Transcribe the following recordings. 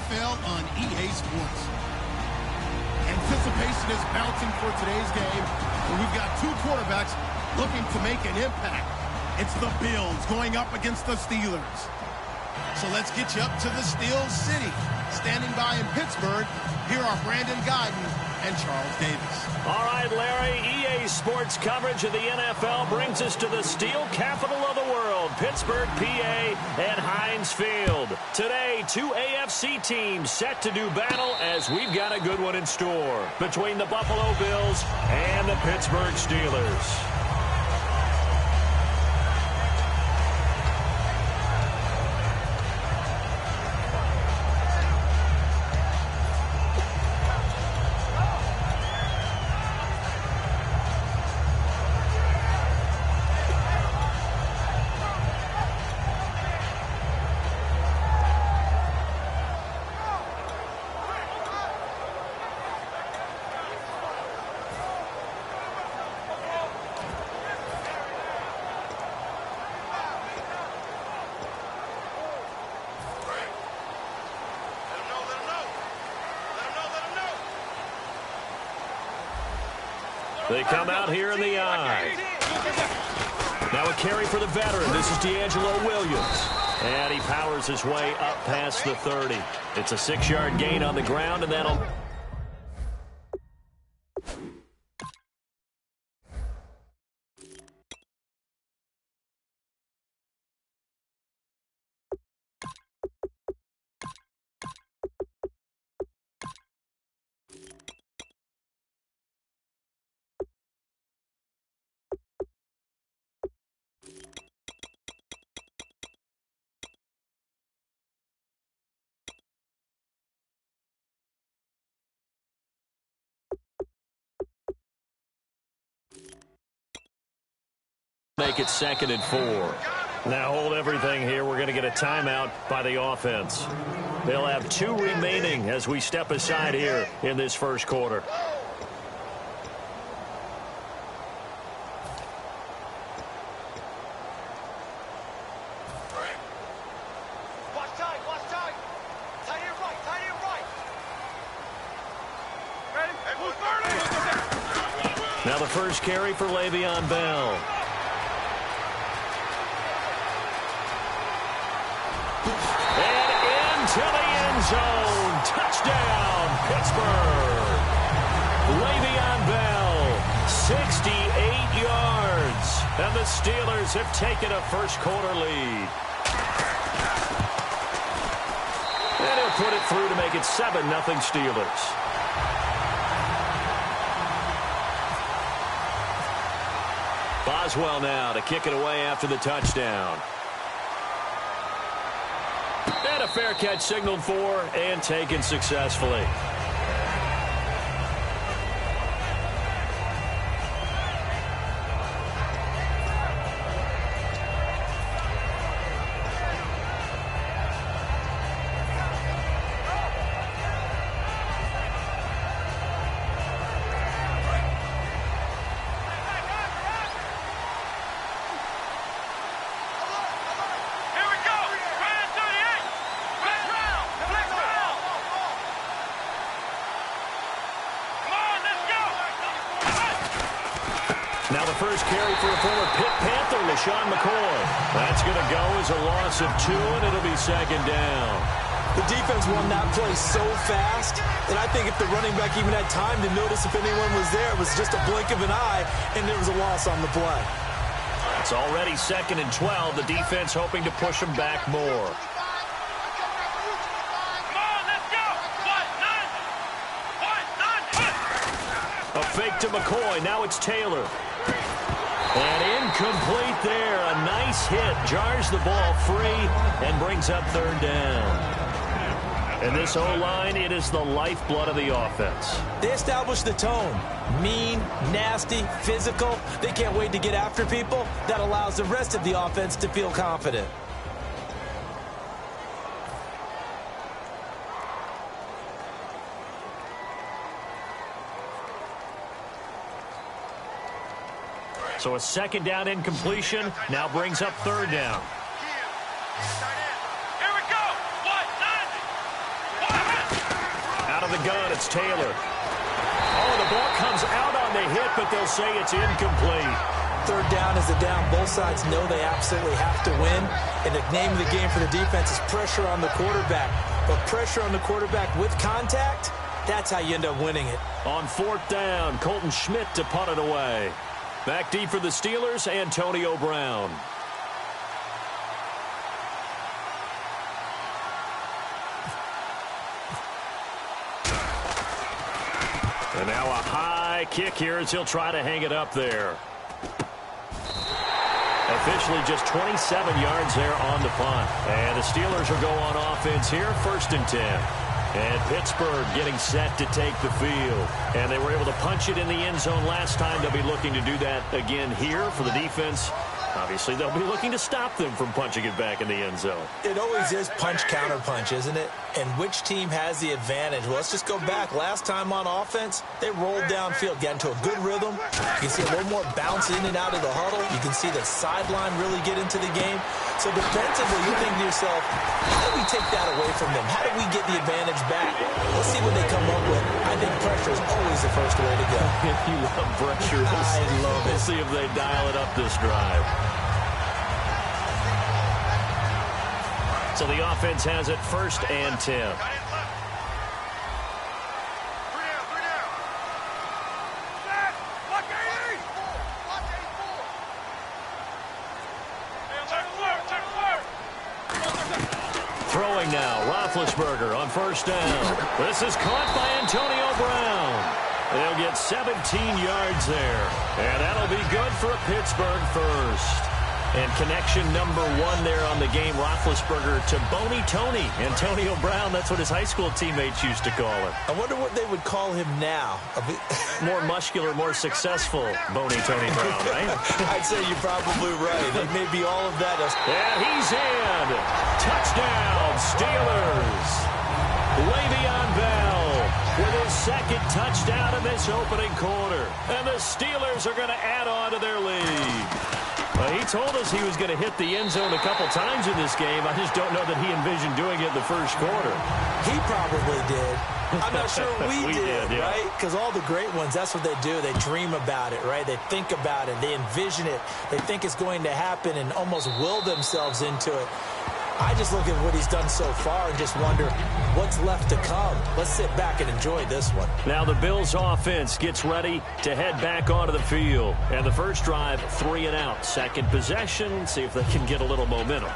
NFL on EA Sports. Anticipation is mounting for today's game, where we've got two quarterbacks looking to make an impact. It's the Bills going up against the Steelers. So let's get you up to the Steel City. Standing by in Pittsburgh, here are Brandon Guyton and Charles Davis. All right, Larry, EA Sports coverage of the NFL brings us to the steel capital of the world, Pittsburgh, PA, at Heinz Field. Today, two AFC teams set to do battle as we've got a good one in store between the Buffalo Bills and the Pittsburgh Steelers. They come out here in the eye. Now a carry for the veteran. This is D'Angelo Williams. And he powers his way up past the 30. It's a 6-yard gain on the ground, and that'll... Make it 2nd and 4. Now hold everything here. We're going to get a timeout by the offense. They'll have 2 remaining as we step aside here in this first quarter. Now the first carry for Le'Veon Bell. To the end zone. Touchdown, Pittsburgh. Le'Veon Bell, 68 yards. And the Steelers have taken a first-quarter lead. And he'll put it through to make it 7-0 Steelers. Boswell now to kick it away after the touchdown. And a fair catch signaled for and taken successfully. Now the first carry for a former Pitt Panther, LaShawn McCoy. That's going to go as a loss of 2, and it'll be 2nd down. The defense won that play so fast, and I think if the running back even had time to notice if anyone was there, it was just a blink of an eye, and there was a loss on the play. It's already 2nd and 12. The defense hoping to push them back more. A fake to McCoy. Now it's Taylor. And incomplete there. A nice hit. Jars the ball free and brings up 3rd down. And this O-line, it is the lifeblood of the offense. They establish the tone. Mean, nasty, physical. They can't wait to get after people. That allows the rest of the offense to feel confident. So a 2nd down incompletion now brings up 3rd down. Here we go. 1, 9. of the gun. It's Taylor. Oh, the ball comes out on the hit, but they'll say it's incomplete. Third down is a down. Both sides know they absolutely have to win. And the name of the game for the defense is pressure on the quarterback. But pressure on the quarterback with contact, that's how you end up winning it. On fourth down, Colton Schmidt to punt it away. Back deep for the Steelers, Antonio Brown. And now a high kick here as he'll try to hang it up there. Officially just 27 yards there on the punt. And the Steelers will go on offense here, 1st and 10. And Pittsburgh getting set to take the field. And they were able to punch it in the end zone last time. They'll be looking to do that again here for the defense. Obviously, they'll be looking to stop them from punching it back in the end zone. It always is punch-counter-punch, isn't it? And which team has the advantage? Well, let's just go back. Last time on offense, they rolled downfield, got into a good rhythm. You can see a little more bounce in and out of the huddle. You can see the sideline really get into the game. So defensively, you think to yourself, how do we take that away from them? How do we get the advantage back? Let's see what they come up with. I think pressure is always the first way to go. If you love pressure, I love it. We'll see if they dial it up this drive. So the offense has it 1st and 10. Throwing now, Roethlisberger on 1st down. This is caught by Antonio Brown. They'll get 17 yards there. And that'll be good for a Pittsburgh first. And connection number 1 there on the game, Roethlisberger to Boney Tony. Antonio Brown, that's what his high school teammates used to call him. I wonder what they would call him now. More muscular, more successful Boney Tony Brown, right? I'd say you're probably right. It may be all of that. And he's in. Touchdown, Steelers. Le'Veon Bell with his 2nd touchdown in this opening quarter. And the Steelers are going to add on to their lead. He told us he was going to hit the end zone a couple times in this game. I just don't know that he envisioned doing it in the first quarter. He probably did. I'm not sure we did, yeah. right? Because all the great ones, that's what they do. They dream about it, right? They think about it. They envision it. They think it's going to happen and almost will themselves into it. I just look at what he's done so far and just wonder what's left to come. Let's sit back and enjoy this one. Now the Bills offense gets ready to head back onto the field. And the first drive, 3 and out. Second possession, see if they can get a little momentum.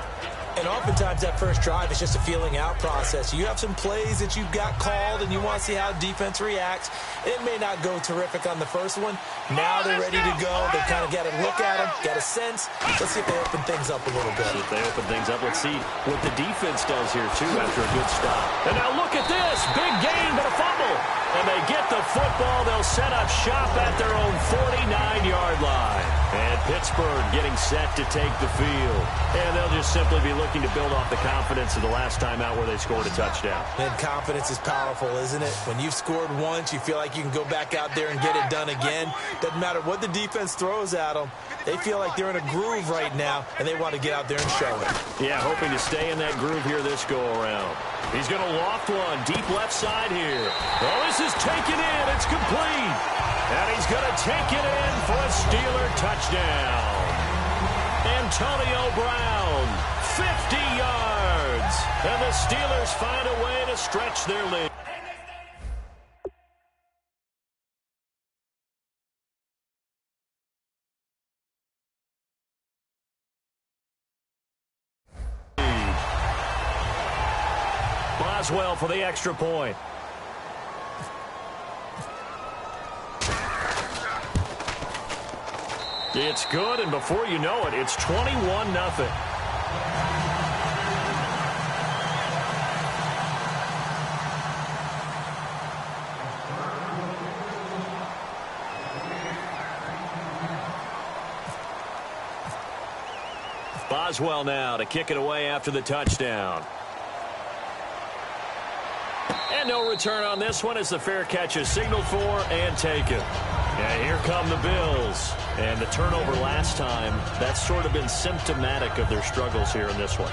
And oftentimes that first drive is just a feeling out process. You have some plays that you've got called and you want to see how defense reacts. It may not go terrific on the first one. Now they're ready to go. They kind of got to look at them, got a sense. Let's see if they open things up a little bit. See if they open things up. Let's see what the defense does here, too, after a good stop. And now look at this. Big gain, but a fumble. And they get the football. They'll set up shop at their own 49-yard line. And Pittsburgh getting set to take the field. And they'll just simply be looking to build off the confidence of the last time out where they scored a touchdown. And confidence is powerful, isn't it? When you've scored once, you feel like you can go back out there and get it done again. Doesn't matter what the defense throws at them. They feel like they're in a groove right now, and they want to get out there and show it. Yeah, hoping to stay in that groove here this go-around. He's going to loft one deep left side here. Oh, this is taken in. It's complete. And he's going to take it in for a Steeler touchdown. Antonio Brown, 50 yards. And the Steelers find a way to stretch their lead. Boswell for the extra point. It's good, and before you know it, it's 21-0. Boswell now to kick it away after the touchdown. And no return on this one as the fair catch is signaled for and taken. Yeah, here come the Bills. And the turnover last time, that's sort of been symptomatic of their struggles here in this one.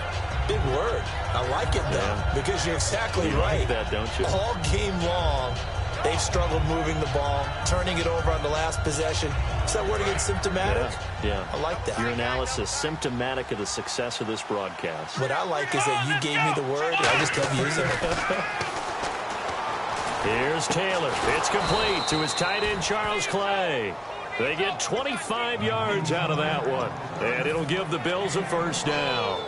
Big word. I like it, though, because you're exactly right. Like that, don't you? All game long, they've struggled moving the ball, turning it over on the last possession. Is that word again, symptomatic? Yeah. I like that. Your analysis, symptomatic of the success of this broadcast. What I like is that you gave me the word, and I just kept using it. Here's Taylor. It's complete to his tight end, Charles Clay. They get 25 yards out of that one, and it'll give the Bills a first down.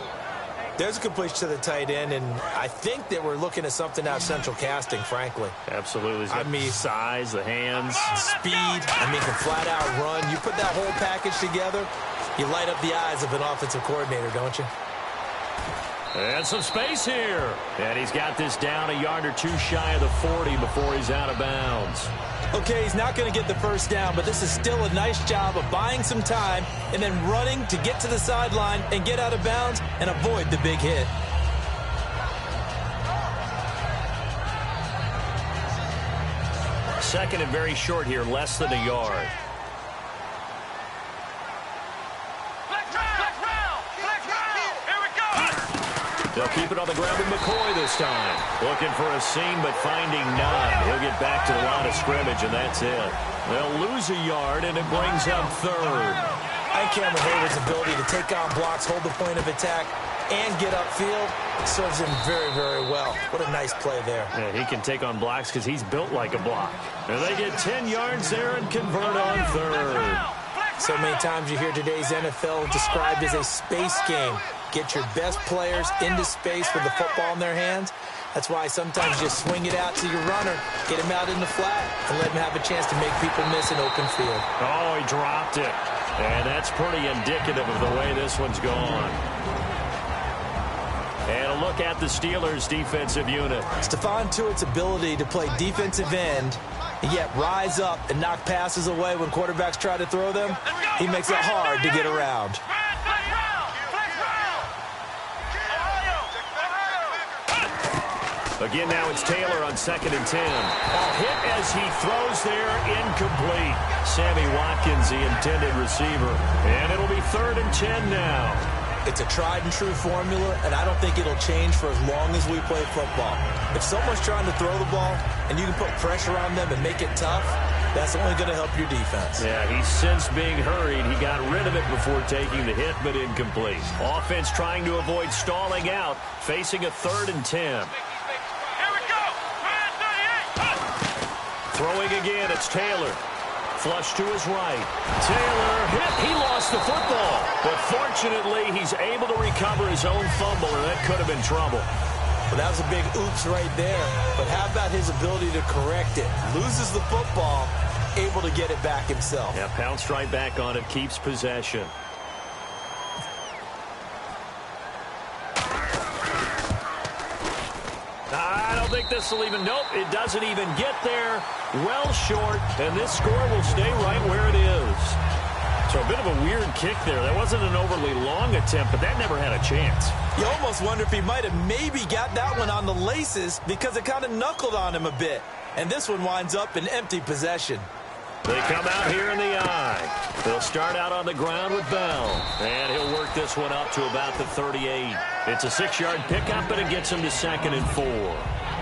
There's a completion to the tight end, and I think that we're looking at something out of central casting, frankly. Absolutely. I mean, size, the hands. Speed, can flat out run. You put that whole package together, you light up the eyes of an offensive coordinator, don't you? And some space here. And he's got this down a yard or two shy of the 40 before he's out of bounds. Okay, he's not going to get the first down, but this is still a nice job of buying some time and then running to get to the sideline and get out of bounds and avoid the big hit. Second and very short here, less than a yard. They'll keep it on the ground with McCoy this time. Looking for a seam, but finding none. He'll get back to the line of scrimmage, and that's it. They'll lose a yard, and it brings up third. I think Cameron Hayward's ability to take on blocks, hold the point of attack, and get upfield serves him very, very well. What a nice play there. Yeah, he can take on blocks because he's built like a block. And they get 10 yards there and convert on third. So many times you hear today's NFL described as a space game. Get your best players into space with the football in their hands. That's why sometimes you just swing it out to your runner, get him out in the flat, and let him have a chance to make people miss an open field. Oh, he dropped it. And that's pretty indicative of the way this one's gone. And a look at the Steelers' defensive unit. Stephon Tuitt's ability to play defensive end and yet rise up and knock passes away when quarterbacks try to throw them, he makes it hard to get around. Again, now it's Taylor on 2nd and 10. A hit as he throws there, incomplete. Sammy Watkins, the intended receiver. And it'll be 3rd and 10 now. It's a tried-and-true formula, and I don't think it'll change for as long as we play football. If someone's trying to throw the ball and you can put pressure on them and make it tough, that's only going to help your defense. Yeah, he's since being hurried. He got rid of it before taking the hit, but incomplete. Offense trying to avoid stalling out, facing a 3rd and 10. Throwing again, it's Taylor. Flush to his right. Taylor hit. He lost the football. But fortunately, he's able to recover his own fumble, and that could have been trouble. Well, that was a big oops right there. But how about his ability to correct it? Loses the football, able to get it back himself. Yeah, pounced right back on it, keeps possession. I don't think this will even, nope, it doesn't even get there. Well short, and this score will stay right where it is. So a bit of a weird kick there. That wasn't an overly long attempt, but that never had a chance. You almost wonder if he might have maybe got that one on the laces because it kind of knuckled on him a bit. And this one winds up in empty possession. They come out here in the eye. They'll start out on the ground with Bell. And he'll work this one up to about the 38. It's a 6-yard pickup, and it gets him to 2nd and 4.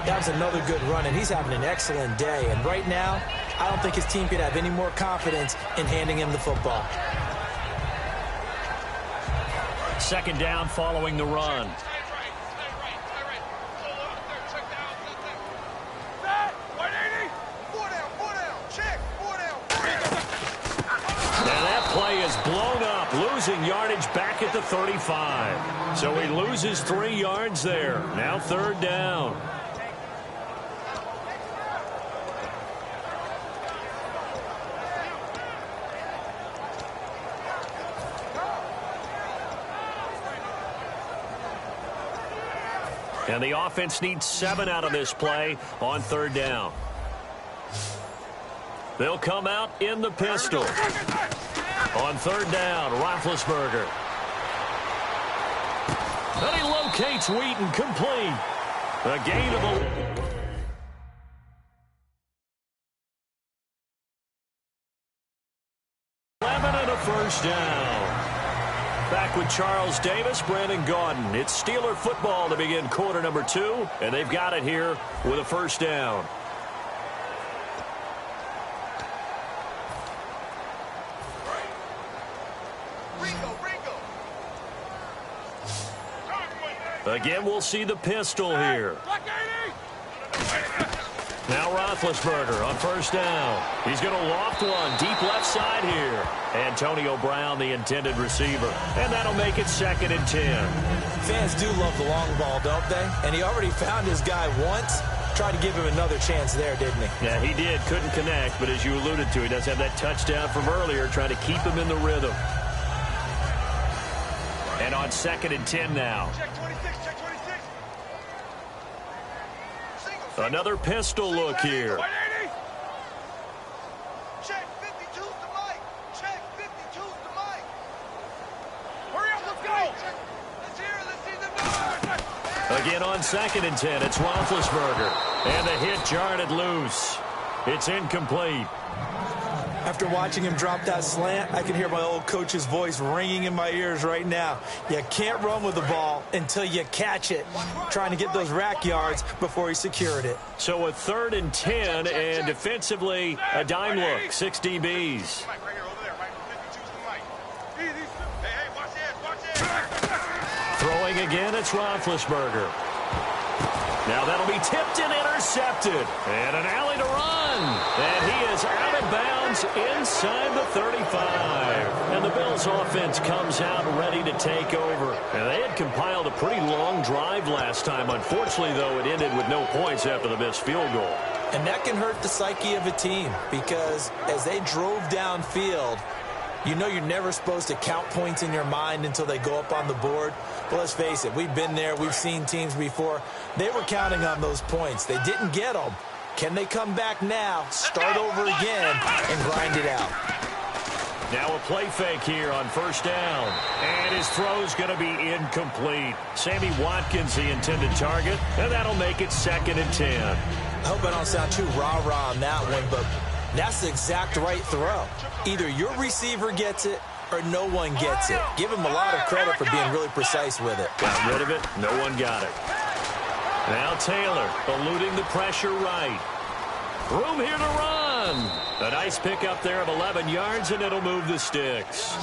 That was another good run, and he's having an excellent day. And right now, I don't think his team could have any more confidence in handing him the football. 2nd down following the run. And that play is blown up, losing yardage back at the 35. So he loses 3 yards there. Now 3rd down. And the offense needs 7 out of this play on 3rd down. They'll come out in the pistol. On 3rd down, Roethlisberger. And he locates Wheaton, complete. A gain of 11 and a first down. Back Back with Charles Davis, Brandon Gaudin. It's Steeler football to begin quarter number 2, and they've got it here with a first down. Again, we'll see the pistol here. Now Roethlisberger on first down. He's going to loft one deep left side here. Antonio Brown, the intended receiver. And that'll make it 2nd and 10. Fans do love the long ball, don't they? And he already found his guy once. Tried to give him another chance there, didn't he? Yeah, he did. Couldn't connect, but as you alluded to, he does have that touchdown from earlier, trying to keep him in the rhythm. And on 2nd and 10 now. Check 26, check 26. Another pistol look here. 180. Check 52's the mic. Check 52's the mic. Hurry up, let's go. Let's hear it. Let's see the numbers. Again on 2nd and 10, it's Roethlisberger. And the hit jarred it loose. It's incomplete. After watching him drop that slant, I can hear my old coach's voice ringing in my ears right now. You can't run with the ball until you catch it. Trying to get those rack yards before he secured it. So a 3rd and 10, and defensively, a dime look, 6 DBs. Throwing again, it's Roethlisberger. Now that'll be tipped and intercepted. And an alley to run. And he is out of bounds inside the 35. And the Bills offense comes out ready to take over. And they had compiled a pretty long drive last time. Unfortunately, though, it ended with no points after the missed field goal. And that can hurt the psyche of a team because as they drove downfield, you know you're never supposed to count points in your mind until they go up on the board. But let's face it, we've been there. We've seen teams before. They were counting on those points. They didn't get them. Can they come back now, start over again, and grind it out? Now a play fake here on first down. And his throw's going to be incomplete. Sammy Watkins, the intended target, and that'll make it 2nd and 10. I hope I don't sound too rah-rah on that one, but that's the exact right throw. Either your receiver gets it or no one gets it. Give him a lot of credit for being really precise with it. Got rid of it. No one got it. Now Taylor eluding the pressure right. Room here to run. A nice pickup there of 11 yards, and it'll move the sticks.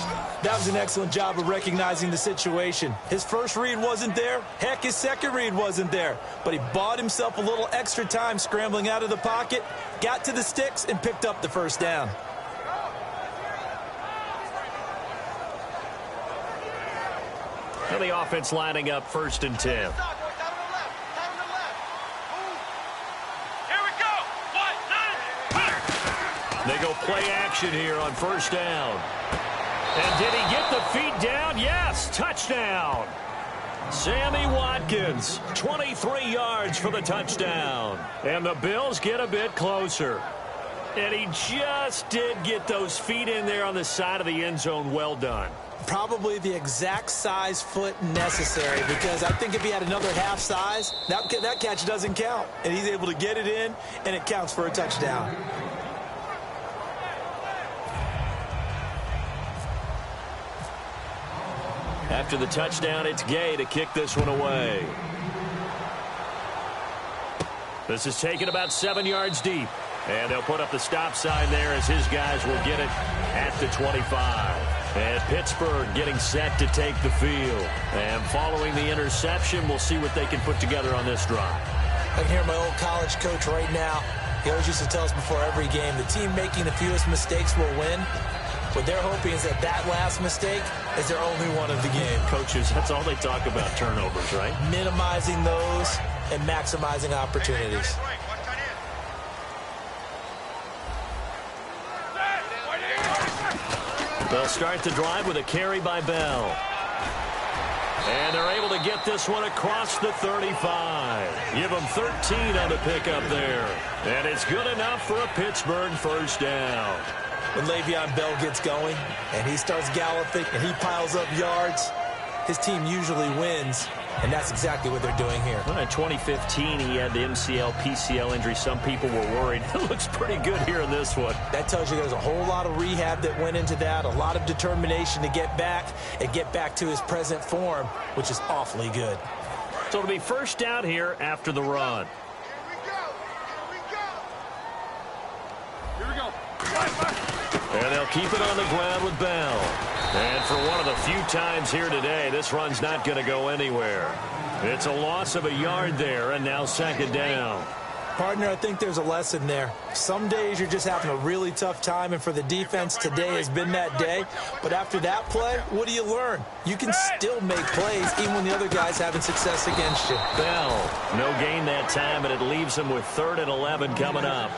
That was an excellent job of recognizing the situation. His first read wasn't there. Heck, his second read wasn't there. But he bought himself a little extra time scrambling out of the pocket, got to the sticks, and picked up the first down. And the offense lining up 1st and 10. They go play action here on first down. And did he get the feet down? Yes, touchdown. Sammy Watkins, 23 yards for the touchdown. And the Bills get a bit closer. And he just did get those feet in there on the side of the end zone. Well done. Probably the exact size foot necessary, because I think if he had another half size, that catch doesn't count. And he's able to get it in, and it counts for a touchdown. After the touchdown, it's Gay to kick this one away. This is taken about 7 yards deep. And they'll put up the stop sign there as his guys will get it at the 25. And Pittsburgh getting set to take the field. And following the interception, we'll see what they can put together on this drive. I can hear my old college coach right now. He always used to tell us before every game, the team making the fewest mistakes will win. What they're hoping is that last mistake is their only one of the game. Coaches, that's all they talk about, turnovers, right? Minimizing those and maximizing opportunities. They'll start the drive with a carry by Bell. And they're able to get this one across the 35. Give them 13 on the pickup there. And it's good enough for a Pittsburgh first down. When Le'Veon Bell gets going and he starts galloping and he piles up yards, his team usually wins. And that's exactly what they're doing here. Well, in 2015, he had the MCL, PCL injury. Some people were worried. It looks pretty good here in this one. That tells you there's a whole lot of rehab that went into that, a lot of determination to get back and get back to his present form, which is awfully good. So it'll be first down here after the run. Here we go. And they'll keep it on the ground with Bell. And for one of the few times here today, this run's not going to go anywhere. It's a loss of a yard there, and now second down. Partner, I think there's a lesson there. Some days you're just having a really tough time, and for the defense, today has been that day. But after that play, what do you learn? You can still make plays even when the other guy's having success against you. Bell, no gain that time, and it leaves him with 3rd and 11 coming up.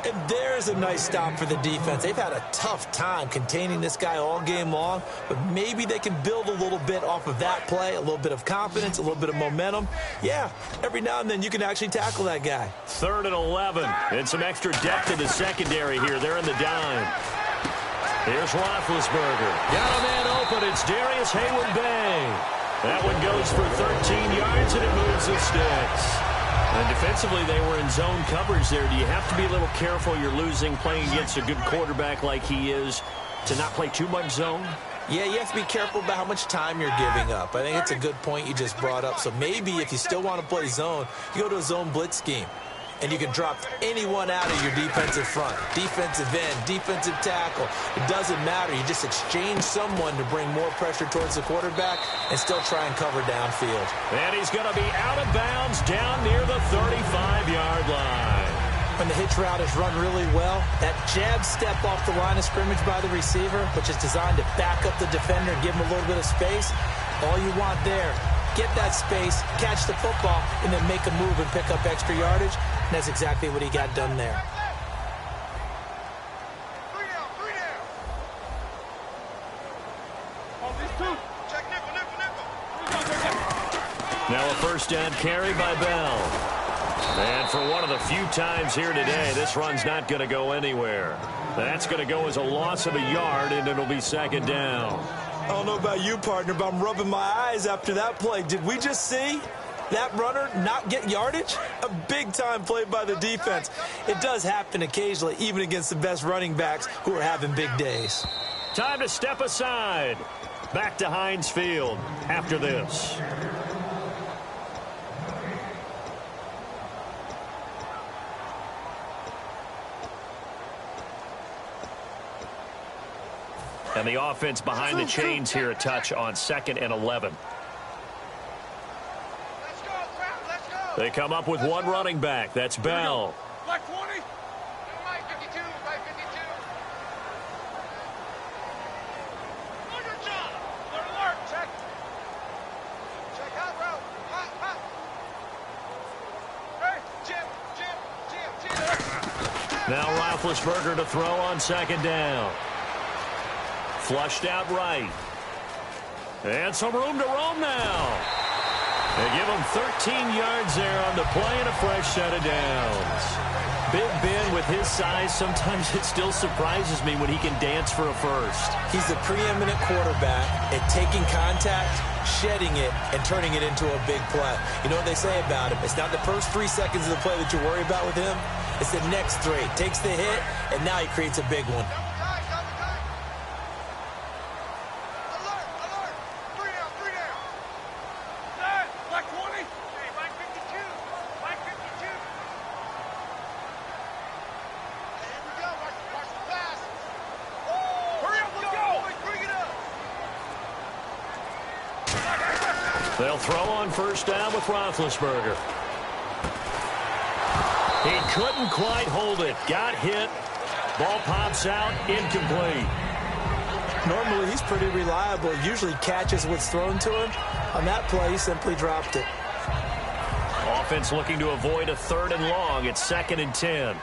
And there's a nice stop for the defense. They've had a tough time containing this guy all game long, but maybe they can build a little bit off of that play, a little bit of confidence, a little bit of momentum. Yeah, every now and then you can actually tackle that guy. 3rd and 11, and some extra depth in the secondary here. They're in the dime. Here's Roethlisberger. Got a man open. It's Darius Hayward-Bay. That one goes for 13 yards, and it moves the sticks. And defensively, they were in zone coverage there. Do you have to be a little careful? You're losing, playing against a good quarterback like he is, to not play too much zone? Yeah, you have to be careful about how much time you're giving up. I think it's a good point you just brought up. So maybe if you still want to play zone, you go to a zone blitz scheme. And you can drop anyone out of your defensive front. Defensive end, defensive tackle. It doesn't matter. You just exchange someone to bring more pressure towards the quarterback and still try and cover downfield. And he's going to be out of bounds down near the 35-yard line. When the hitch route is run really well, that jab step off the line of scrimmage by the receiver, which is designed to back up the defender and give him a little bit of space, all you want there, get that space, catch the football, and then make a move and pick up extra yardage. And that's exactly what he got done there. Three down. Oh, these two. Check nickel. Now a first down carry by Bell. And for one of the few times here today, this run's not going to go anywhere. That's going to go as a loss of a yard, and it'll be second down. I don't know about you, partner, but I'm rubbing my eyes after that play. Did we just see that runner not get yardage? A big-time play by the defense. It does happen occasionally, even against the best running backs who are having big days. Time to step aside. Back to Heinz Field after this. And the offense behind the chains here a touch on 2nd and 11. Let's go, crowd. Let's go. They come up with one running back. That's Bell. Black 20. Mike 52. Mike 52. Under John. Alert. Check. Check out, bro. Hot. Hey, Jim. Now Roethlisberger to throw on 2nd down. Flushed out right. And some room to roam now. They give him 13 yards there on the play and a fresh set of downs. Big Ben with his size, sometimes it still surprises me when he can dance for a first. He's the preeminent quarterback at taking contact, shedding it, and turning it into a big play. You know what they say about him? It's not the first 3 seconds of the play that you worry about with him. It's the next 3. Takes the hit, and now he creates a big one. They'll throw on first down with Roethlisberger. He couldn't quite hold it. Got hit. Ball pops out. Incomplete. Normally, he's pretty reliable. Usually catches what's thrown to him. On that play, he simply dropped it. Offense looking to avoid a 3rd and long. It's 2nd and 10.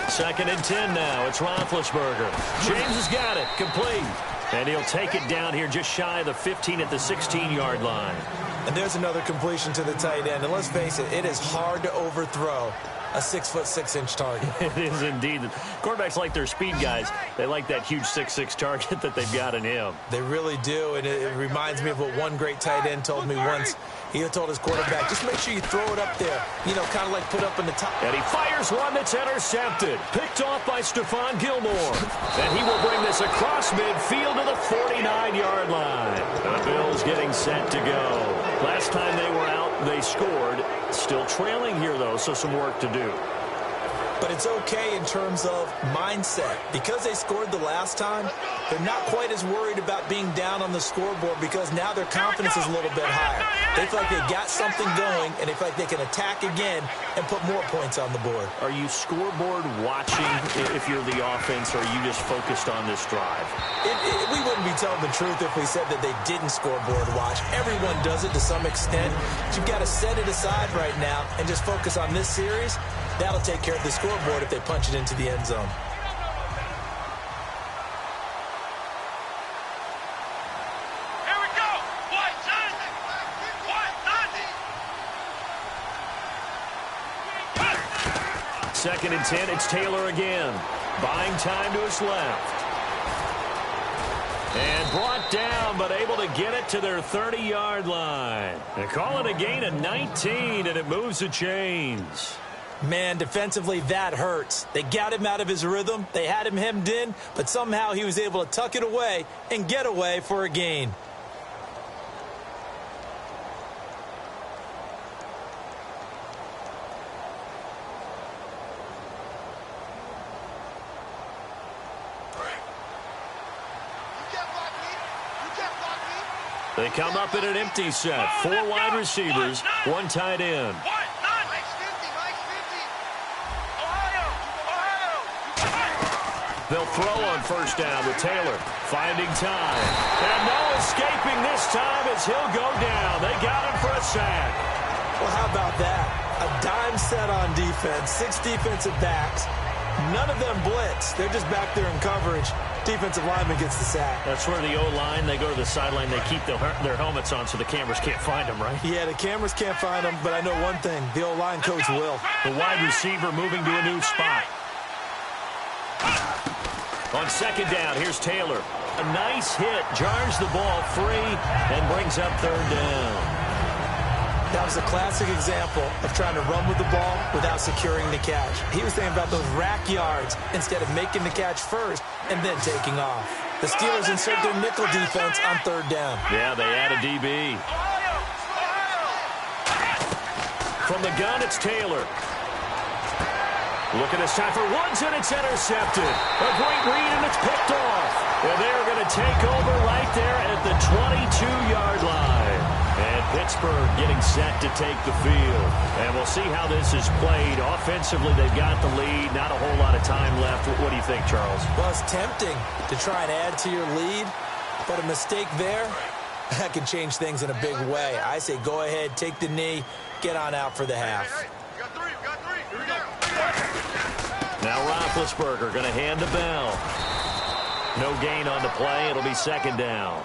Second and 10 now. It's Roethlisberger. James has got it. Complete. And he'll take it down here just shy of the 15 at the 16-yard line. And there's another completion to the tight end. And let's face it, it is hard to overthrow a 6'6" target. It is indeed. Quarterbacks like their speed guys. They like that huge 6'6" target that they've got in him. They really do, and it reminds me of what one great tight end told me once. He told his quarterback, just make sure you throw it up there, you know, kind of like put up in the top. And he fires one that's intercepted. Picked off by Stephon Gilmore. And he will bring this across midfield to the 49-yard line. The Bills getting set to go. Last time they were out, they scored. Still trailing here, though, so some work to do. But it's okay in terms of mindset. Because they scored the last time, they're not quite as worried about being down on the scoreboard because now their confidence is a little bit higher. They feel like they got something going, and they feel like they can attack again and put more points on the board. Are you scoreboard watching if you're the offense, or are you just focused on this drive? We wouldn't be telling the truth if we said that they didn't scoreboard watch. Everyone does it to some extent. But you've got to set it aside right now and just focus on this series. That'll take care of the scoreboard if they punch it into the end zone. Here we go. Second and 10, it's Taylor again. Buying time to his left. And brought down, but able to get it to their 30-yard line. And call it a gain of 19, and it moves the chains. Man, defensively, that hurts. They got him out of his rhythm. They had him hemmed in, but somehow he was able to tuck it away and get away for a gain. They come up in an empty set. 4 wide receivers, 1 tight end. They'll throw on first down with Taylor. Finding time. And no escaping this time as he'll go down. They got him for a sack. Well, how about that? A dime set on defense. 6 defensive backs. None of them blitz. They're just back there in coverage. Defensive lineman gets the sack. That's where the O-line, they go to the sideline, they keep their helmets on so the cameras can't find them, right? Yeah, the cameras can't find them, but I know one thing. The O-line coach will. The wide receiver moving to a new spot. On second down, here's Taylor. A nice hit, jars the ball free, and brings up third down. That was a classic example of trying to run with the ball without securing the catch. He was thinking about those rack yards instead of making the catch first and then taking off. The Steelers insert their nickel defense on third down. Yeah, they add a DB. From the gun, it's Taylor. Looking this time for Woods, and it's intercepted. A great read, and it's picked off. And they're going to take over right there at the 22-yard line. And Pittsburgh getting set to take the field. And we'll see how this is played. Offensively, they've got the lead. Not a whole lot of time left. What do you think, Charles? Well, it's tempting to try and add to your lead, but a mistake there, that can change things in a big way. I say go ahead, take the knee, get on out for the half. We got three. Here we go. Now Roethlisberger going to hand the bell. No gain on the play. It'll be second down.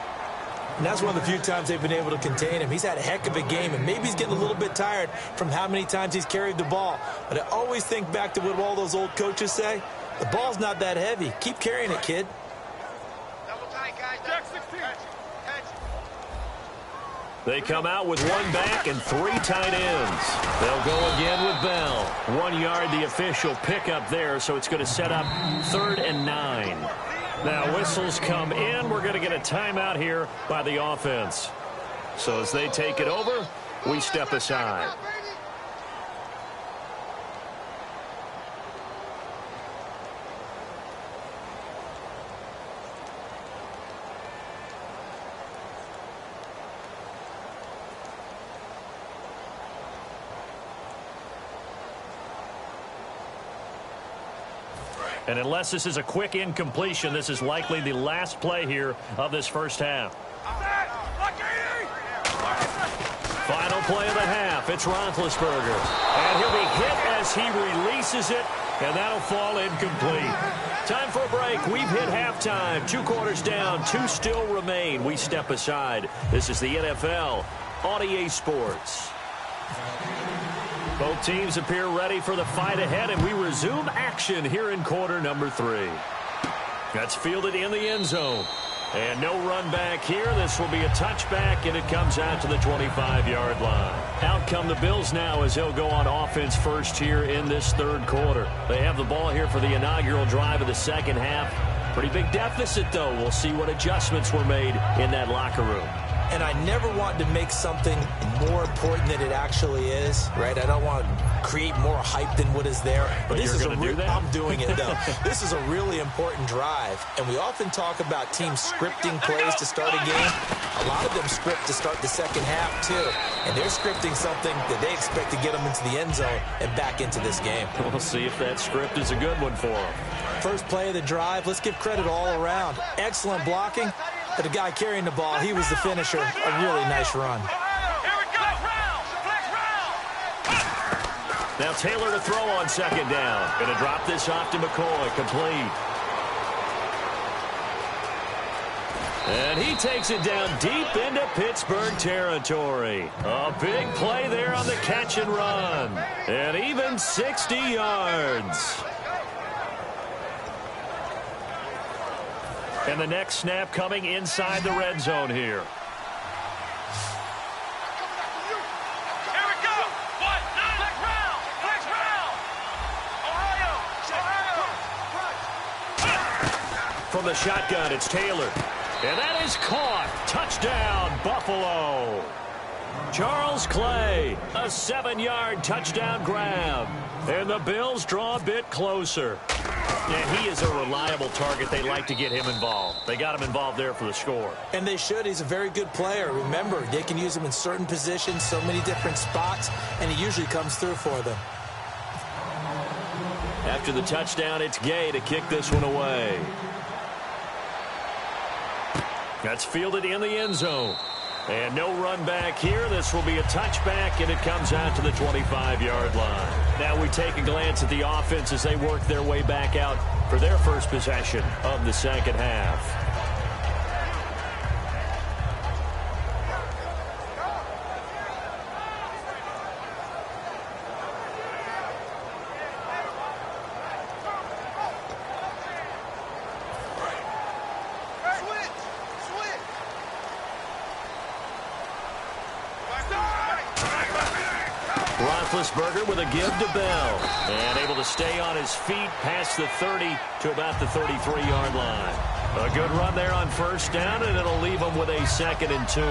And that's one of the few times they've been able to contain him. He's had a heck of a game, and maybe he's getting a little bit tired from how many times he's carried the ball. But I always think back to what all those old coaches say. The ball's not that heavy. Keep carrying it, kid. Double tight, guys. Jack 16. Catch. They come out with 1 back and 3 tight ends. They'll go again with Bell. 1 yard, the official pickup there, so it's going to set up 3rd and 9. Now whistles come in. We're going to get a timeout here by the offense. So as they take it over, we step aside. And unless this is a quick incompletion, this is likely the last play here of this first half. Final play of the half. It's Roethlisberger. And he'll be hit as he releases it, and that'll fall incomplete. Time for a break. We've hit halftime. 2 quarters down, 2 still remain. We step aside. This is the NFL on EA Sports. Both teams appear ready for the fight ahead, and we resume action here in quarter number 3. That's fielded in the end zone. And no run back here. This will be a touchback, and it comes out to the 25-yard line. Out come the Bills now as they'll go on offense first here in this third quarter. They have the ball here for the inaugural drive of the second half. Pretty big deficit, though. We'll see what adjustments were made in that locker room. And I never want to make something more important than it actually is, right? I don't want to create more hype than what is there. But this you're is going to do that? I'm doing it, though. This is a really important drive. And we often talk about teams scripting plays to start a game. A lot of them script to start the second half, too. And they're scripting something that they expect to get them into the end zone and back into this game. We'll see if that script is a good one for them. First play of the drive, let's give credit all around. Excellent blocking. But the guy carrying the ball, he was the finisher. A really nice run. Now Taylor to throw on second down. Going to drop this off to McCoy. Complete. And he takes it down deep into Pittsburgh territory. A big play there on the catch and run. And even 60 yards. And the next snap coming inside the red zone here. Here we go. What? Flex round. Flex round. Ohio. From the shotgun, it's Taylor. And that is caught. Touchdown, Buffalo. Charles Clay, a 7-yard touchdown grab. And the Bills draw a bit closer. And he is a reliable target. They like to get him involved. They got him involved there for the score. And they should. He's a very good player. Remember, they can use him in certain positions, so many different spots, and he usually comes through for them. After the touchdown, it's Gay to kick this one away. That's fielded in the end zone. And no run back here. This will be a touchback, and it comes out to the 25-yard line. Now we take a glance at the offense as they work their way back out for their first possession of the second half. Roethlisberger with a give to Bell. And able to stay on his feet past the 30 to about the 33-yard line. A good run there on first down, and it'll leave him with a 2nd and 2.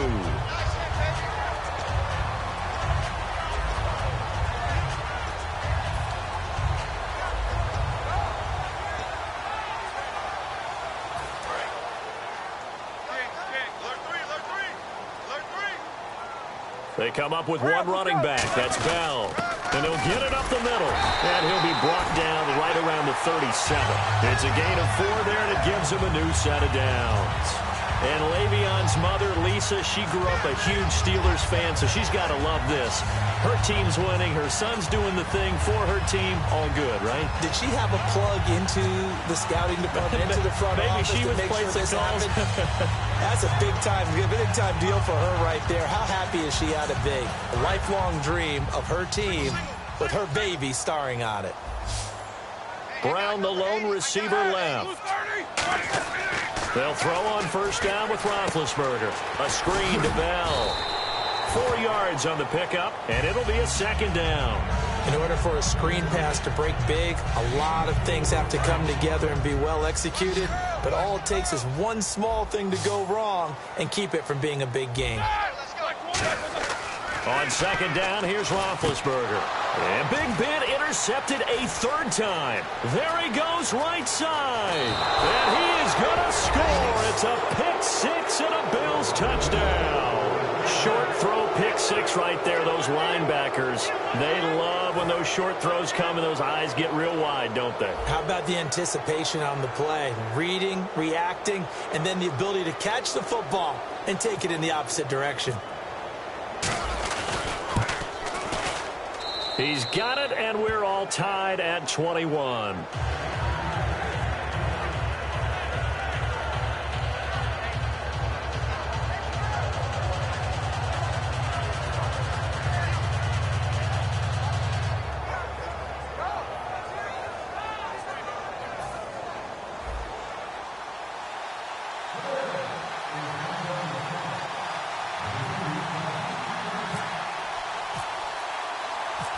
They come up with one running back. That's Bell. And he'll get it up the middle. And he'll be brought down right around the 37. It's a gain of 4 there, and it gives him a new set of downs. And Le'Veon's mother, Lisa, she grew up a huge Steelers fan, so she's got to love this. Her team's winning. Her son's doing the thing for her team. All good, right? Did she have a plug into the scouting department, into the front office she to was make sure this calls. happened? That's a big time deal for her right there. How happy is she out of big? A lifelong dream of her team with her baby starring on it. Brown, the lone receiver, left. They'll throw on first down with Roethlisberger. A screen to Bell. 4 yards on the pickup, and it'll be a 2nd down. In order for a screen pass to break big, a lot of things have to come together and be well executed. But all it takes is one small thing to go wrong and keep it from being a big game. On 2nd down, here's Roethlisberger. And Big Ben intercepted a 3rd time. There he goes right side. And he is going to score. It's a pick 6 and a Bills touchdown. Short throw, pick 6 right there. Those linebackers, they love when those short throws come and those eyes get real wide, don't they? How about the anticipation on the play? Reading, reacting, and then the ability to catch the football and take it in the opposite direction. He's got it, and we're all tied at 21.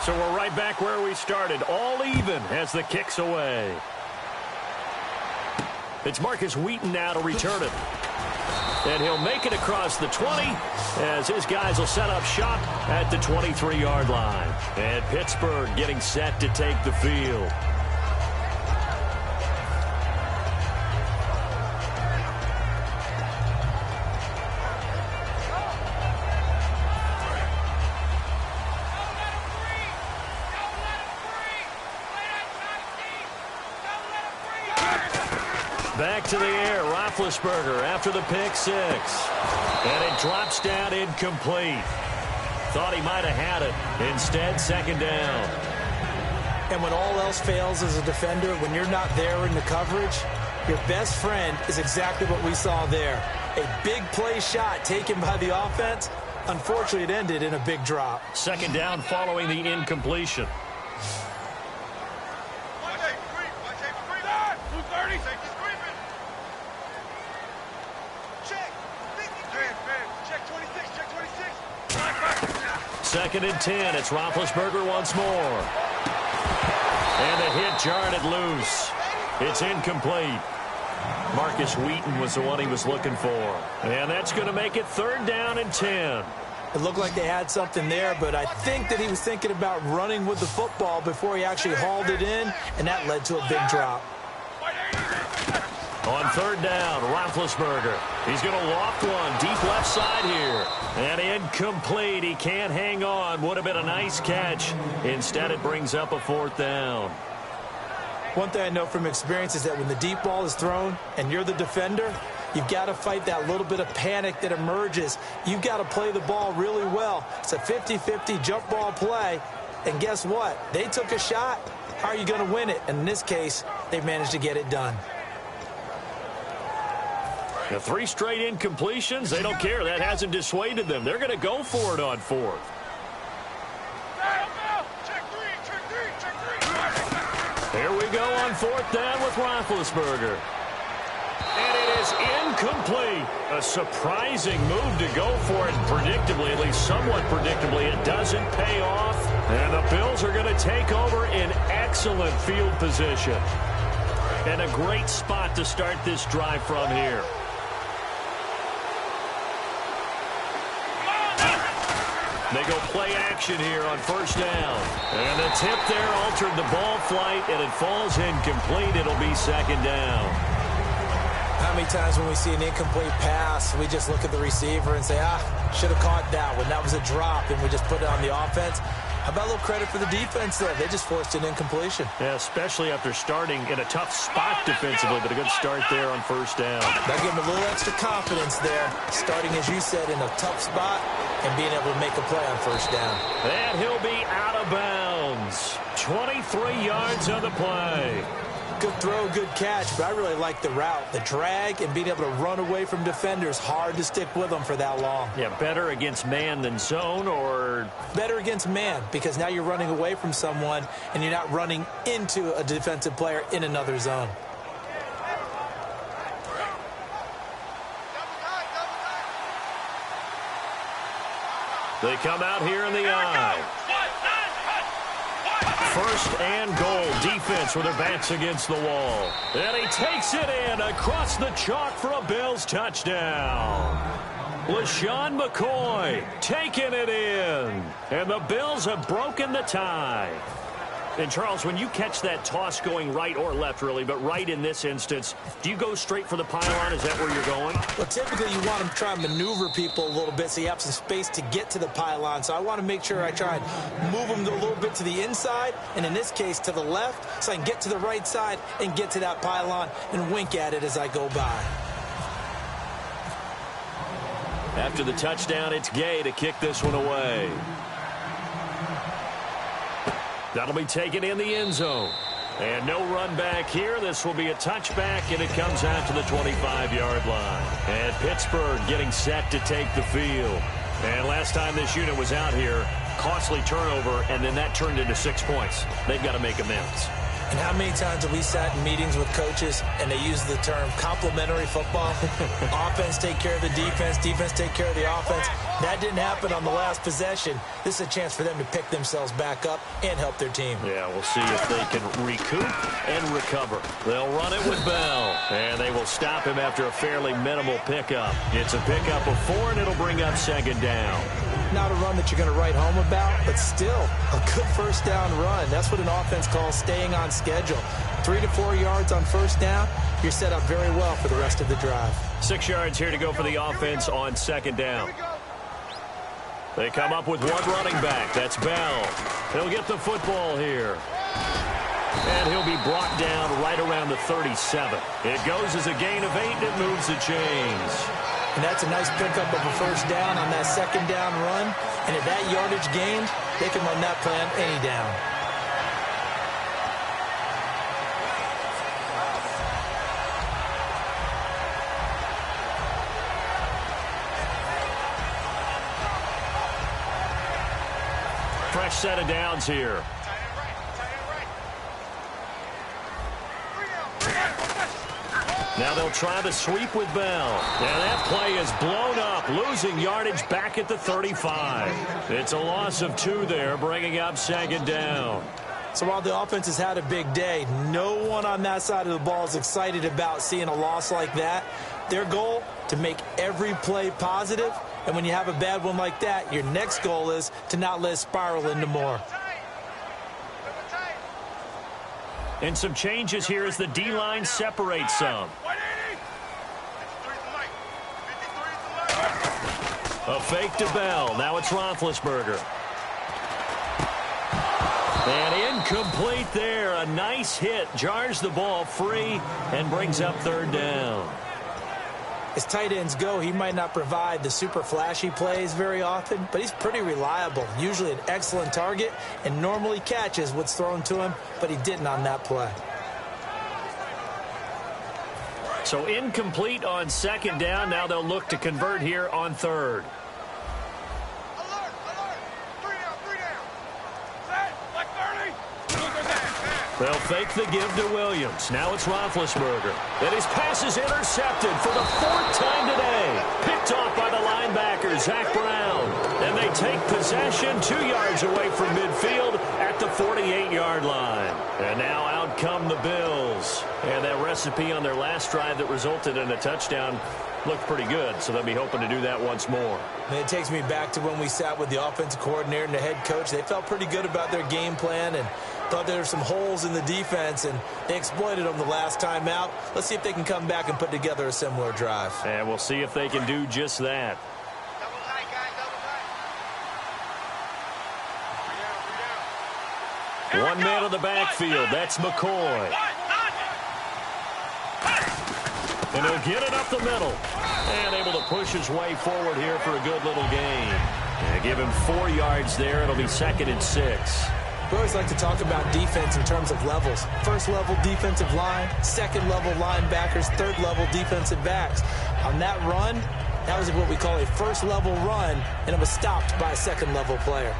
So we're right back where we started, all even as the kick's away. It's Marcus Wheaton now to return it. And he'll make it across the 20 as his guys will set up shop at the 23-yard line. And Pittsburgh getting set to take the field. Back to the air, Roethlisberger after the pick six. And it drops down incomplete. Thought he might have had it. Instead, second down. And when all else fails as a defender, when you're not there in the coverage, your best friend is exactly what we saw there. A big play shot taken by the offense. Unfortunately, it ended in a big drop. Second down following the incompletion. Second and 10. It's Roethlisberger once more. And the hit jarred it loose. It's incomplete. Marcus Wheaton was the one he was looking for. And that's going to make it third down and 10. It looked like they had something there, but I think that he was thinking about running with the football before he actually hauled it in, and that led to a big drop. On third down, Roethlisberger. He's going to loft one deep left side here. And incomplete. He can't hang on. Would have been a nice catch. Instead, it brings up a fourth down. One thing I know from experience is that when the deep ball is thrown and you're the defender, you've got to fight that little bit of panic that emerges. You've got to play the ball really well. It's a 50-50 jump ball play. And guess what? They took a shot. How are you going to win it? And in this case, they managed to get it done. The 3 straight incompletions, they don't care. That hasn't dissuaded them. They're going to go for it on fourth. Here we go on fourth down with Roethlisberger. And it is incomplete. A surprising move to go for it predictably, at least somewhat predictably. It doesn't pay off. And the Bills are going to take over in excellent field position. And a great spot to start this drive from here. They go play action here on first down. And the tip there altered the ball flight, and it falls incomplete. It'll be second down. How many times when we see an incomplete pass, we just look at the receiver and say, should have caught that one. That was a drop, and we just put it on the offense. How about a little credit for the defense there? They just forced an incompletion. Yeah, especially after starting in a tough spot defensively, but a good start there on first down. That gave them a little extra confidence there, starting, as you said, in a tough spot and being able to make a play on first down. And he'll be out of bounds. 23 yards on the play. Good throw, good catch, but I really like the route. The drag and being able to run away from defenders, hard to stick with them for that long. Yeah, better against man than zone, or? Better against man, because now you're running away from someone and you're not running into a defensive player in another zone. They come out here in the eye. First and goal, defense with their backs against the wall. And he takes it in across the chalk for a Bills touchdown. LaShawn McCoy taking it in. And the Bills have broken the tie. And, Charles, when you catch that toss going right or left, really, but right in this instance, do you go straight for the pylon? Is that where you're going? Well, typically you want to try and maneuver people a little bit so you have some space to get to the pylon. So I want to make sure I try and move them a little bit to the inside, and in this case to the left, so I can get to the right side and get to that pylon and wink at it as I go by. After the touchdown, it's Gay to kick this one away. That'll be taken in the end zone. And no run back here. This will be a touchback, and it comes out to the 25-yard line. And Pittsburgh getting set to take the field. And last time this unit was out here, costly turnover, and then that turned into 6 points. They've got to make amends. And how many times have we sat in meetings with coaches and they use the term complementary football? Offense take care of the defense, defense take care of the offense. That didn't happen on the last possession. This is a chance for them to pick themselves back up and help their team. Yeah, we'll see if they can recoup and recover. They'll run it with Bell, and they will stop him after a fairly minimal pickup. It's a pickup of 4, and it'll bring up 2nd down. Not a run that you're going to write home about, but still a good first down run. That's what an offense calls staying on schedule. 3 to 4 yards on first down, you're set up very well for the rest of the drive. 6 yards here to go for the offense on 2nd down. They come up with one running back. That's Bell. He'll get the football here. And he'll be brought down right around the 37. It goes as a gain of 8, and it moves the chains. And that's a nice pickup of a first down on that 2nd down run. And at that yardage gained, they can run that play on any down. Fresh set of downs here. Now they'll try the sweep with Bell. And that play is blown up, losing yardage back at the 35. It's a loss of 2 there, bringing up 2nd down. So while the offense has had a big day, no one on that side of the ball is excited about seeing a loss like that. Their goal, to make every play positive. And when you have a bad one like that, your next goal is to not let it spiral into more. And some changes here as the D-line separates some. A fake to Bell. Now it's Roethlisberger. And incomplete there. A nice hit. Jars the ball free and brings up 3rd down. As tight ends go, he might not provide the super flashy plays very often, but he's pretty reliable. Usually an excellent target and normally catches what's thrown to him, but he didn't on that play. So incomplete on 2nd down. Now they'll look to convert here on 3rd. They'll fake the give to Williams. Now it's Roethlisberger. And his pass is intercepted for the 4th time today. Picked off by the linebacker, Zach Brown. And they take possession 2 yards away from midfield at the 48-yard line. And now out come the Bills. And that recipe on their last drive that resulted in a touchdown looked pretty good, so they'll be hoping to do that once more. And it takes me back to when we sat with the offensive coordinator and the head coach. They felt pretty good about their game plan and thought there were some holes in the defense, and they exploited them the last time out. Let's see if they can come back and put together a similar drive. And we'll see if they can do just that. Double tight, guys, double tight. One man on the backfield. That's McCoy. And he'll get it up the middle. And able to push his way forward here for a good little gain. And give him 4 yards there. It'll be 2nd and 6. We always like to talk about defense in terms of levels. First level defensive line, second level linebackers, third level defensive backs. On that run, that was what we call a first level run, and it was stopped by a second level player.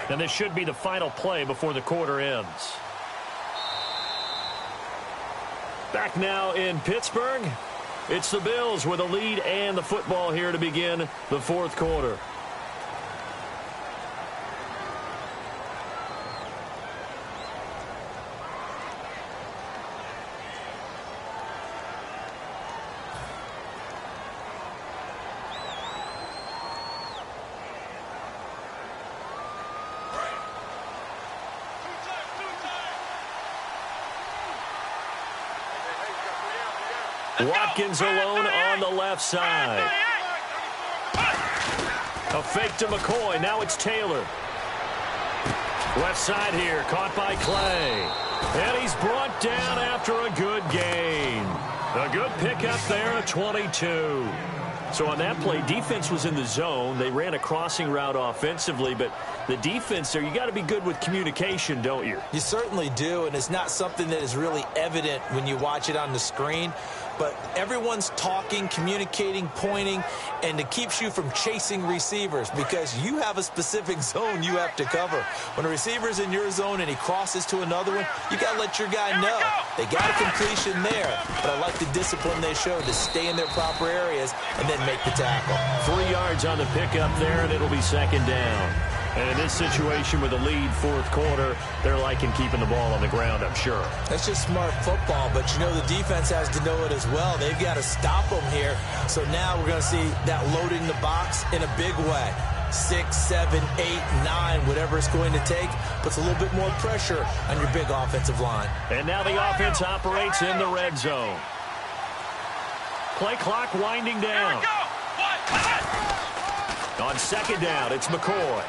And this should be the final play before the quarter ends. Back now in Pittsburgh. It's the Bills with a lead and the football here to begin the 4th quarter. Watkins alone on the left side. A fake to McCoy. Now it's Taylor. Left side here, caught by Clay. And he's brought down after a good gain. A good pickup there at 22. So on that play, defense was in the zone. They ran a crossing route offensively, but the defense there, you got to be good with communication, don't you? You certainly do, and it's not something that is really evident when you watch it on the screen. But everyone's talking, communicating, pointing, and it keeps you from chasing receivers because you have a specific zone you have to cover. When a receiver's in your zone and he crosses to another one, you got to let your guy know. They got a completion there, but I like the discipline they showed to stay in their proper areas and then make the tackle. 3 yards on the pickup there, and it'll be second down. And in this situation with a lead fourth quarter, they're liking keeping the ball on the ground, I'm sure. That's just smart football, but you know the defense has to know it as well. They've got to stop them here. So now we're going to see that loading the box in a big way. 6, 7, 8, 9, whatever it's going to take, puts a little bit more pressure on your big offensive line. And now the offense operates in the red zone. Play clock winding down. On second down, it's McCoy.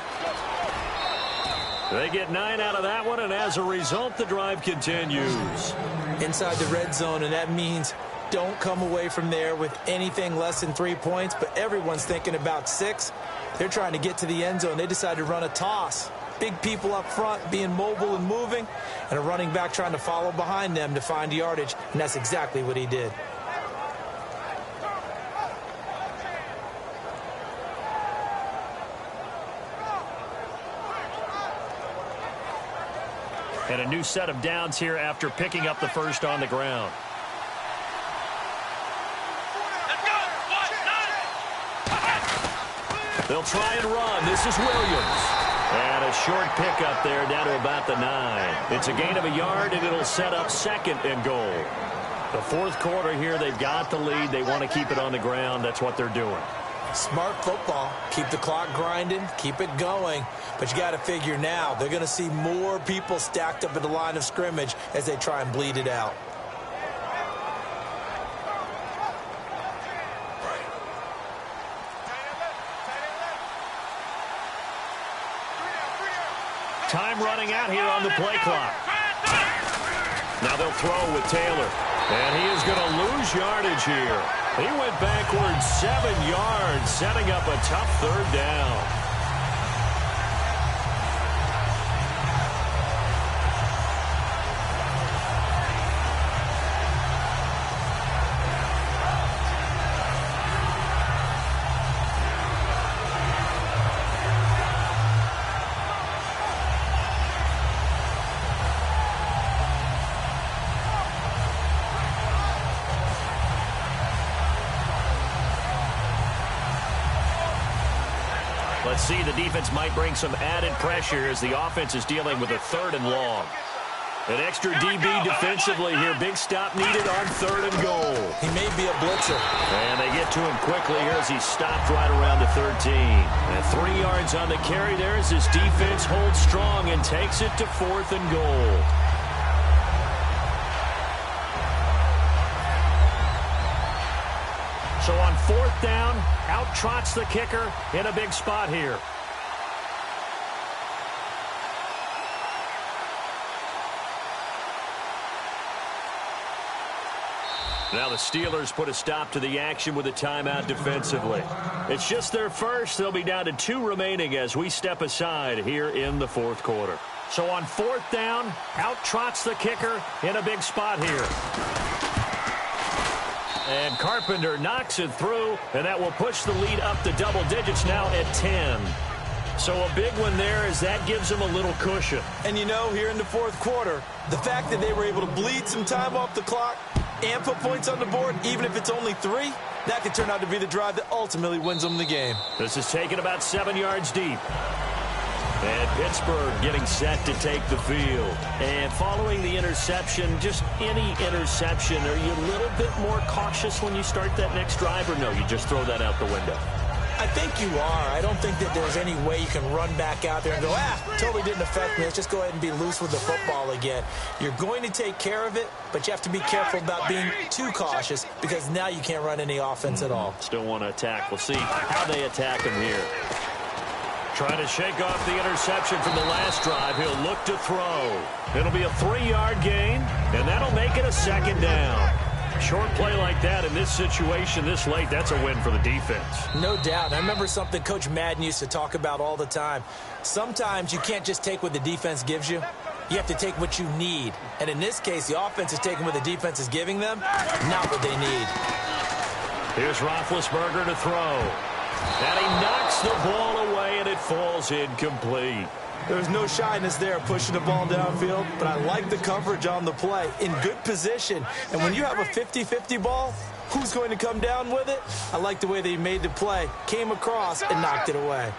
They get 9 out of that one, and as a result, the drive continues. Inside the red zone, and that means don't come away from there with anything less than 3 points, but everyone's thinking about 6. They're trying to get to the end zone. They decide to run a toss. Big people up front being mobile and moving, and a running back trying to follow behind them to find yardage, and that's exactly what he did. And a new set of downs here after picking up the first on the ground. They'll try and run. This is Williams. And a short pickup there down to about the 9. It's a gain of a yard, and it'll set up second and goal. The fourth quarter here, they've got the lead. They want to keep it on the ground. That's what they're doing. Smart football. Keep the clock grinding. Keep it going. But you got to figure now, they're going to see more people stacked up at the line of scrimmage as they try and bleed it out. Time running out here on the play clock. Now they'll throw with Taylor. And he is going to lose yardage here. He went backwards 7 yards, setting up a tough third down. Let's see, the defense might bring some added pressure as the offense is dealing with a 3rd and long. An extra DB defensively here. Big stop needed on 3rd and goal. He may be a blitzer. And they get to him quickly here as he stopped right around the 13. And 3 yards on the carry there as his defense holds strong and takes it to 4th and goal. So on 4th down, out trots the kicker in a big spot here. Now the Steelers put a stop to the action with a timeout defensively. It's just their first. They'll be down to 2 remaining as we step aside here in the 4th quarter. So on 4th down, out trots the kicker in a big spot here. And Carpenter knocks it through, and that will push the lead up to double digits now at 10. So a big one there as that gives them a little cushion. And you know, here in the 4th quarter, the fact that they were able to bleed some time off the clock and put points on the board, even if it's only 3, that could turn out to be the drive that ultimately wins them the game. This is taken about 7 yards deep. And Pittsburgh getting set to take the field. And following the interception, just any interception, are you a little bit more cautious when you start that next drive, or no, you just throw that out the window? I think you are. I don't think that there's any way you can run back out there and go, totally didn't affect me. Let's just go ahead and be loose with the football again. You're going to take care of it, but you have to be careful about being too cautious because now you can't run any offense at all. Still want to attack. We'll see how they attack him here. Trying to shake off the interception from the last drive. He'll look to throw. It'll be a 3-yard gain, and that'll make it a 2nd down. Short play like that in this situation this late, that's a win for the defense. No doubt. I remember something Coach Madden used to talk about all the time. Sometimes you can't just take what the defense gives you. You have to take what you need. And in this case, the offense is taking what the defense is giving them, not what they need. Here's Roethlisberger to throw. And he knocks the ball away, and it falls incomplete. There's no shyness there pushing the ball downfield, but I like the coverage on the play. In good position. And when you have a 50-50 ball, who's going to come down with it? I like the way they made the play, came across, and knocked it away.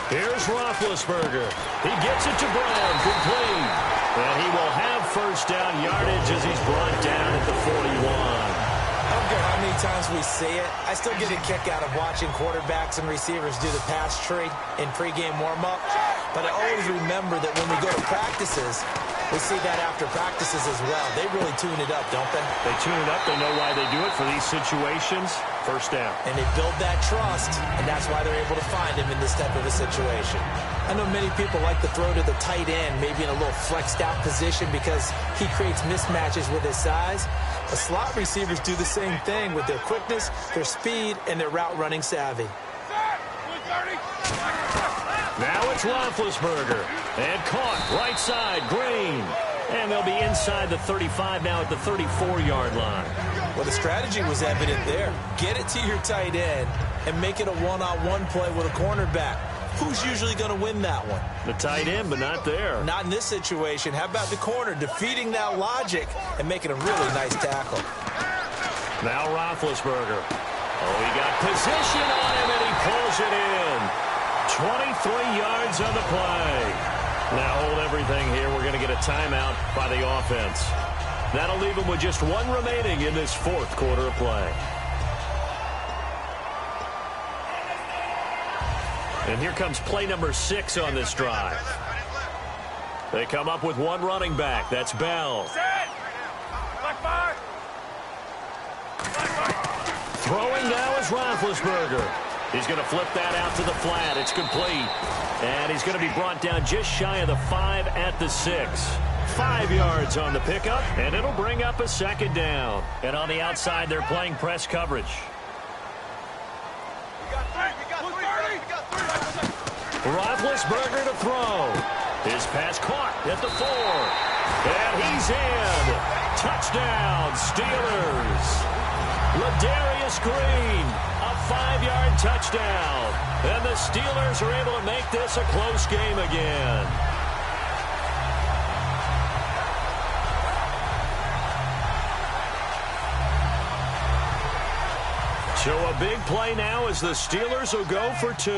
Here's Roethlisberger. He gets it to Brown, complete. And he will have first down yardage as he's brought down at the 41. I don't care how many times we see it. I still get a kick out of watching quarterbacks and receivers do the pass tree in pregame warm-up. But I always remember that when we go to practices, we see that after practices as well. They really tune it up, don't they? They tune it up. They know why they do it for these situations. First down. And they build that trust, and that's why they're able to find him in this type of a situation. I know many people like to throw to the tight end, maybe in a little flexed out position because he creates mismatches with his size. The slot receivers do the same thing with their quickness, their speed, and their route running savvy. Now it's Roethlisberger. And caught right side, Green. And they'll be inside the 35 now at the 34-yard line. Well, the strategy was evident there. Get it to your tight end and make it a one-on-one play with a cornerback. Who's usually going to win that one? The tight end, but not there. Not in this situation. How about the corner defeating that logic and making a really nice tackle? Now Roethlisberger. Oh, he got position on him, and he pulls it in. 23 yards on the play. Now hold everything here. We're going to get a timeout by the offense. That'll leave them with just one remaining in this fourth quarter of play. And here comes play number 6 on this drive. They come up with one running back. That's Bell. Throwing now is Roethlisberger. He's going to flip that out to the flat. It's complete. And he's going to be brought down just shy of the 5 at the 6. 5 yards on the pickup, and it'll bring up a second down. And on the outside, they're playing press coverage. Roethlisberger to throw. His pass caught at the 4. And he's in. Touchdown, Steelers. Ladarius Green, a 5-yard touchdown. And the Steelers are able to make this a close game again. So a big play now as the Steelers will go for 2.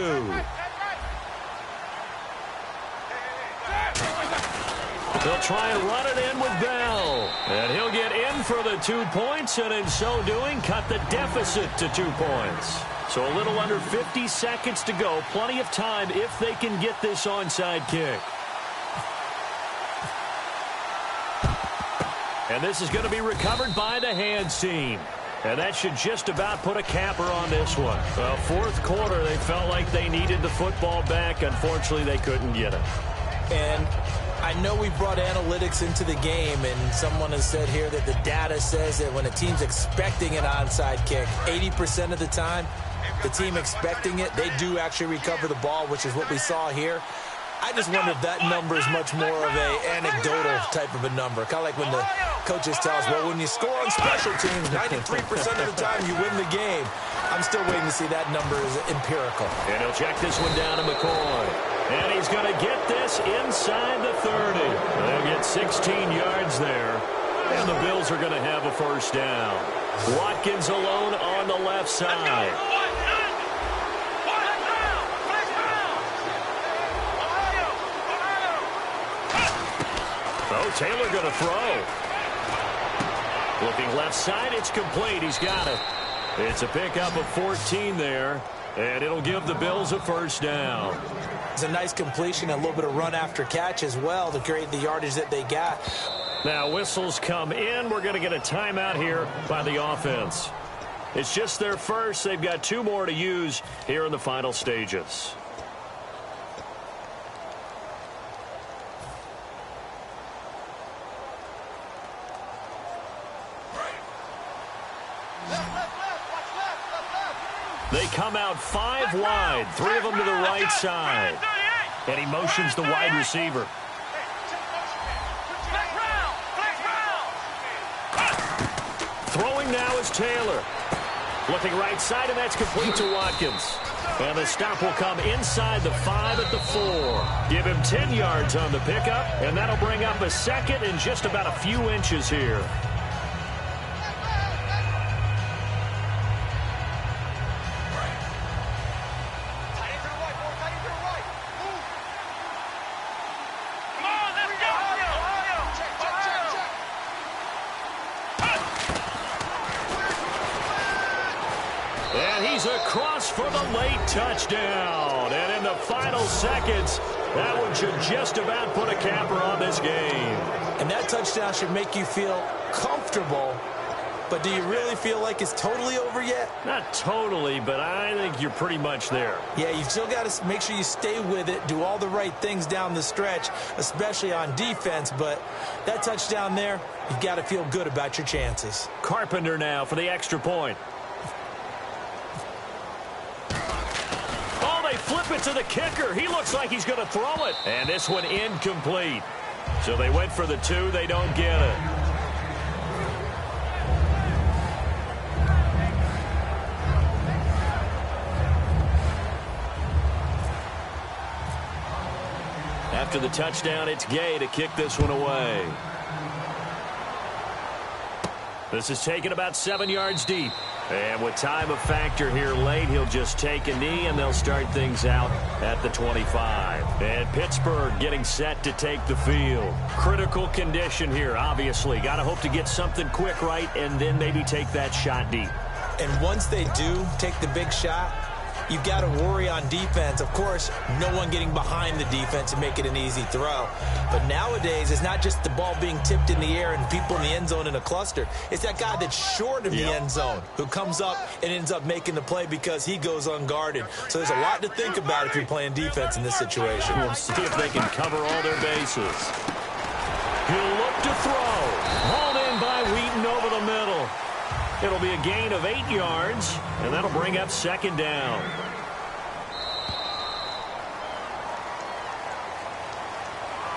They'll try and run it in with Bell. And he'll get in for the 2 points, and in so doing, cut the deficit to 2 points. So a little under 50 seconds to go. Plenty of time if they can get this onside kick. And this is going to be recovered by the hands team. And that should just about put a capper on this one. Well, fourth quarter, they felt like they needed the football back. Unfortunately, they couldn't get it. And I know we brought analytics into the game, and someone has said here that the data says that when a team's expecting an onside kick, 80% of the time, the team expecting it, they do actually recover the ball, which is what we saw here. I just wonder if that number is much more of a anecdotal type of a number. Kind of like when the coaches tell us, well, when you score on special teams, 93% of the time you win the game. I'm still waiting to see that number is empirical. And he'll check this one down to McCoy. And he's going to get this inside the 30. They'll get 16 yards there. And the Bills are going to have a first down. Watkins alone on the left side. Oh, Taylor going to throw. Looking left side, it's complete. He's got it. It's a pickup of 14 there, and it'll give the Bills a first down. It's a nice completion, a little bit of run after catch as well to create the yardage that they got. Now whistles come in. We're going to get a timeout here by the offense. It's just their first. They've got 2 more to use here in the final stages. They come out 5 wide, 3 of them to the right side. And he motions the wide receiver. Throwing now is Taylor. Looking right side, and that's complete to Watkins. And the stop will come inside the 5 at the 4. Give him 10 yards on the pickup, and that'll bring up a second and just about a few inches here. And he's across for the late touchdown. And in the final seconds, that one should just about put a capper on this game. And that touchdown should make you feel comfortable. But do you really feel like it's totally over yet? Not totally, but I think you're pretty much there. Yeah, you've still got to make sure you stay with it, do all the right things down the stretch, especially on defense. But that touchdown there, you've got to feel good about your chances. Carpenter now for the extra point. Oh, they flip it to the kicker. He looks like he's going to throw it. And this one incomplete. So they went for the 2. They don't get it. After the touchdown, it's Gay to kick this one away. This is taken about 7 yards deep. And with time of factor here late, he'll just take a knee, and they'll start things out at the 25. And Pittsburgh getting set to take the field. Critical condition here, obviously. Got to hope to get something quick right and then maybe take that shot deep. And once they do take the big shot, you've got to worry on defense. Of course, no one getting behind the defense and make it an easy throw. But nowadays, it's not just the ball being tipped in the air and people in the end zone in a cluster. It's that guy that's short of the end zone who comes up and ends up making the play because he goes unguarded. So there's a lot to think about if you're playing defense in this situation. We'll see if they can cover all their bases. He'll look to throw. Hauled in by Wheaton over the middle. It'll be a gain of 8 yards, and that'll bring up second down.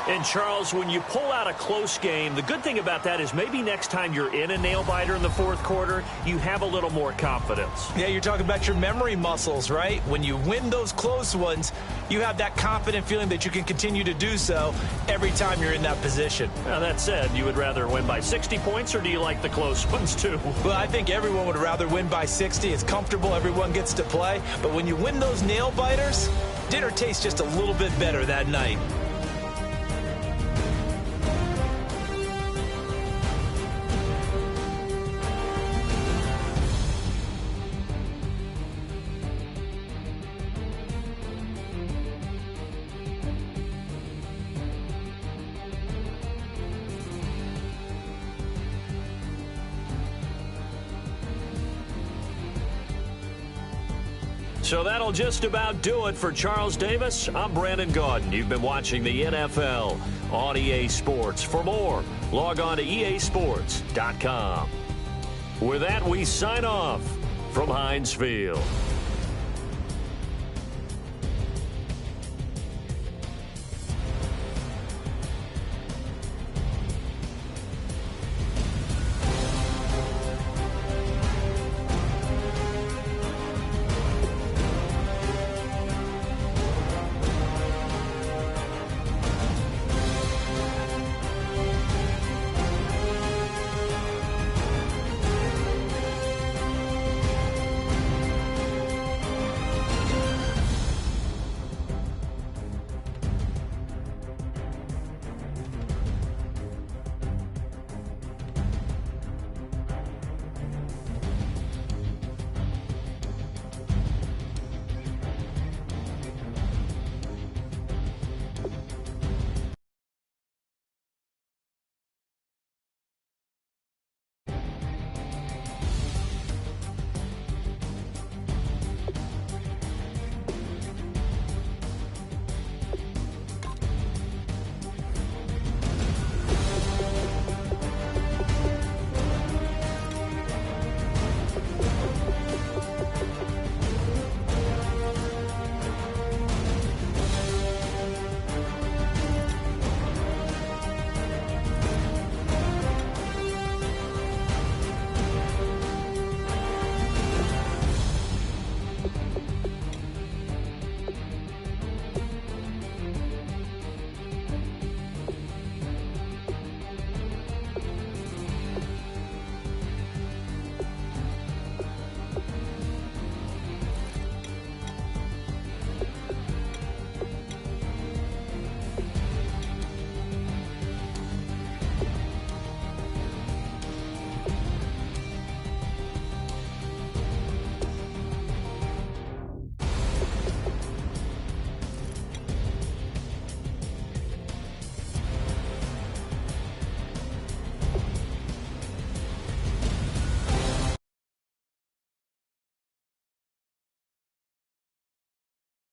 And, Charles, when you pull out a close game, the good thing about that is maybe next time you're in a nail-biter in the fourth quarter, you have a little more confidence. Yeah, you're talking about your memory muscles, right? When you win those close ones, you have that confident feeling that you can continue to do so every time you're in that position. Now, that said, you would rather win by 60 points, or do you like the close ones, too? Well, I think everyone would rather win by 60. It's comfortable. Everyone gets to play. But when you win those nail-biters, dinner tastes just a little bit better that night. So that'll just about do it for Charles Davis. I'm Brandon Gaudin. You've been watching the NFL on EA Sports. For more, log on to easports.com. With that, we sign off from Heinz Field.